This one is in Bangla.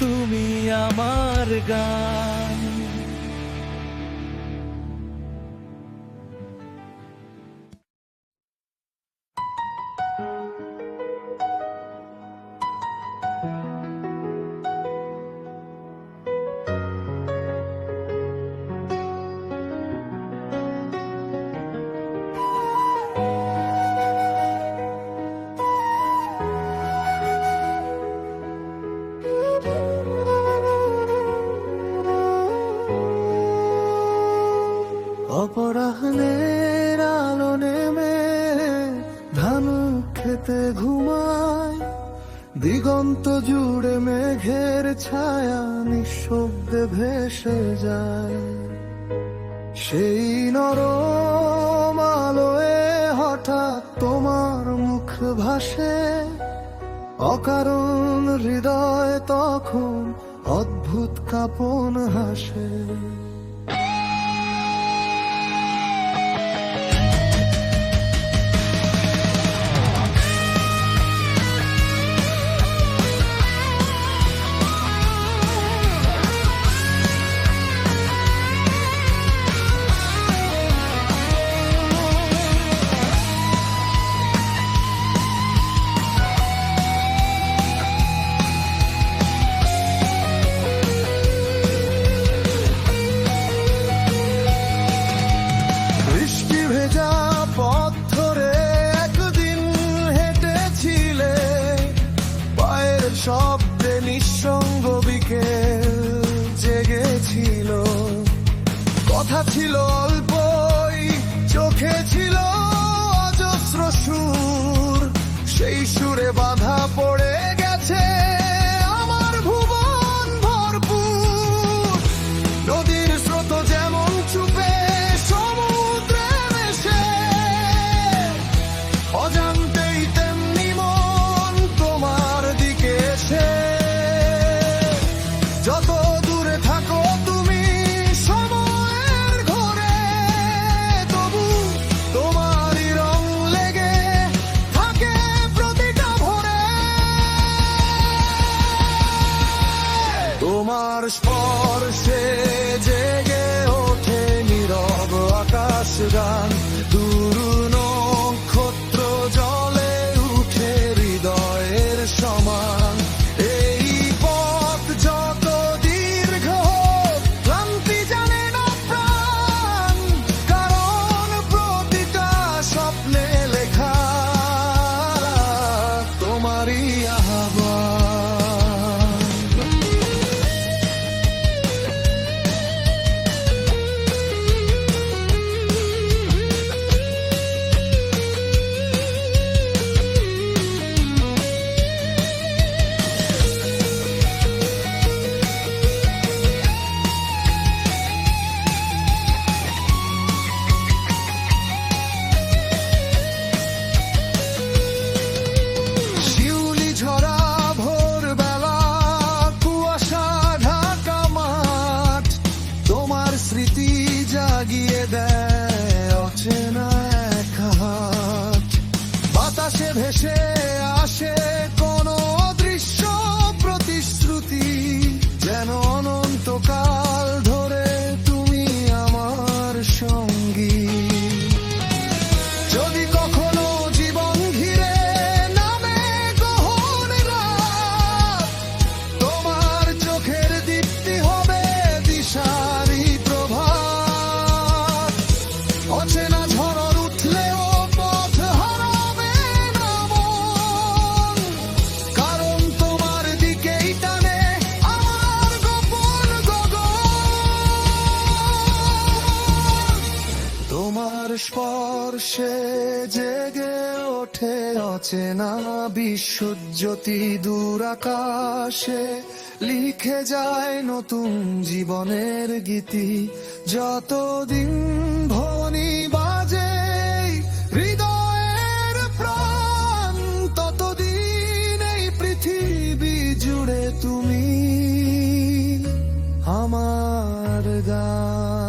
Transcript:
তুমি আমার গান। অপরাহ্নের আলো নেমে ধানু খেতে ঘুমায়, দিগন্ত জুড়ে মেঘের ছায়া নিঃশব্দে ভেসে যায়। সেই নরম আলোয় হঠাৎ তোমার মুখ ভাসে, অকারণ হৃদয় তখন অদ্ভুত কাঁপন হাসে। পথ ধরে একদিন হেঁটেছিলে, পায়ের শব্দে নিঃসঙ্গ বিকেল জেগেছিল। কথা ছিল অল্পই, চোখে ছিল অজস্র সুর, সেই সুরে বাধা পড়ে গেছে আমার ভুবন ভরপুর। নদীর স্রোত যেমন চুপে অজান্তেই তেমনি মন তোমার দিকে এসে, যত দূরে থাকো তুমি সময়ের ঘোরে, তবু তোমারই রং লেগে থাকে প্রতিটা ভোরে। তোমার স্পর্শে জেগে ওঠে নীরব আকাশ গান, দূর নক্ষত্র জলে উঠে হৃদয়ের সমান। এই পথ যত দীর্ঘ ক্লান্তি জানে না প্রাণ, কারণ প্রতিটা স্বপ্নে লেখা তোমারই আহ্বান। স্মৃতি জাগিয়ে দেয় অচেনা এক হাত, বাতাসে ভেসে আসে কোনো অদৃশ্য প্রতিশ্রুতি, যেন অনন্তকাল ধরে তুমি আমার সঙ্গী। যদি কখনো জীবন ঘিরে নামে গহন রাত, তোমার চোখের দীপ্তি হবে দিশারি প্রভাত। অচেনা ঝড় উঠলেও পথ হারাবে না মন, কারণ তোমার দিকেই টানে আমার গোপন গগন। তোমার স্পর্শে জেগে ওঠে অচেনা বিশ্বজ্যোতি, দূর আকাশে লিখে যায় নতুন জীবনের গীতি। যতদিন ধ্বনি বাজে হৃদয়ের প্রাণ, ততদিন এই পৃথিবী জুড়ে তুমি আমার গান।